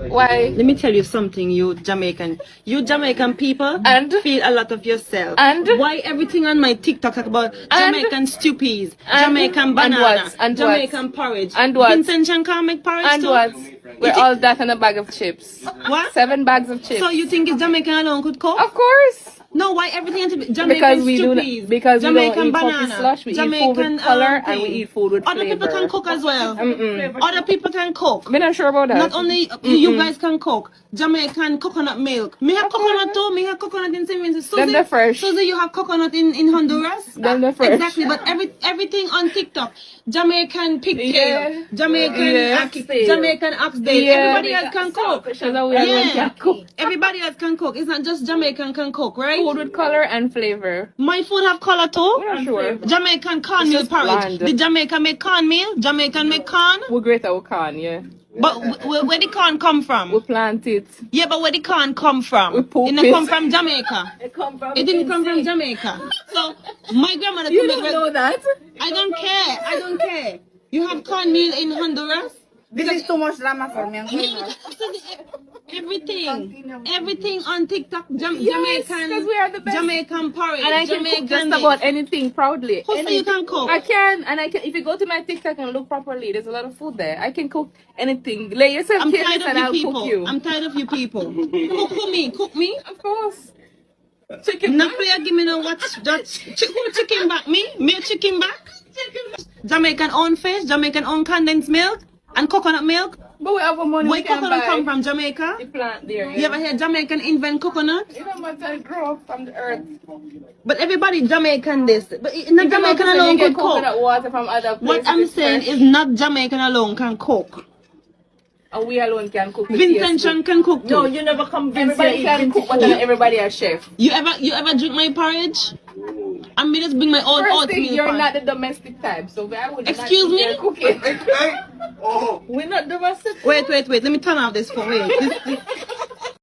Why? Let me tell you something, you Jamaican people, And? feel a lot of yourself. And? Why everything on my TikTok talk about Jamaican stupid, And? Jamaican And banana, what? And Jamaican what? porridge. And what? Vincent Chan can't make porridge And too? what? We're all that and a bag of chips. What? 7 bags of chips. So you think it's Jamaican alone could cook? Of course. No, why everything has to be Because Jamaican we do stupid, because we Jamaican don't eat banana, coffee slush. We eat food Jamaican with color and we thing. eat food with Other flavor. people can cook as well. Mm-mm. Other people can cook. I'm not sure about that. Not only you guys can cook. Jamaican coconut milk. Me have coconut too. Me have coconut in St. Vincent. Them the fresh. Susie, you have coconut in Honduras. Them the fresh. Exactly, but everything on TikTok. Jamaican pigtail. Yeah. Jamaican oxtail. Yeah. Everybody else can cook. Can cook. Everybody else can cook. It's not just Jamaican can cook, right? Food with color and flavor. My food have color too. We're not sure. Jamaican cornmeal just porridge. bland. Did Jamaica make cornmeal? Jamaican make corn. We grate our corn, yeah. But where the corn come from? We plant it. Yeah, but where the corn come from? We poop It didn't it. come from Jamaica. It didn't come from Jamaica. So my grandmother. You don't know that? I don't care. I don't care. You have cornmeal in Honduras. This is too much drama for me. Everything on TikTok, Jamaican, because we are the best. Jamaican porridge, And I can Jamaican cook just about anything proudly. Who say you can cook? I can, and I can. If you go to my TikTok and look properly, there's a lot of food there. I can cook anything. Lay yourself I'm careless tired and of I'll you cook people. you. I'm tired of you people. Cook me. Of course. Chicken. No player, give me no what? Chicken back me? Me a chicken back? Jamaican own fish, Jamaican own condensed milk, and coconut milk. But we have a money Where we can coconut buy. come from? Jamaica? The plant there. You ever hear Jamaican invent coconut? You know what I grow up from the earth. But everybody Jamaican this. But not If Jamaican you alone get could cook. coconut water from other places. What I'm saying is not Jamaican alone can cook. And we alone can cook. Vincent Chan can cook too. No, you never convince Everybody me. can cook, but not everybody a chef. You ever drink my porridge? I mean, just bring my own First thing, oatmeal. you're not the domestic type, so I would Excuse not me? eat your cooking. We're not domestic. Wait. Let me turn off this phone. Wait.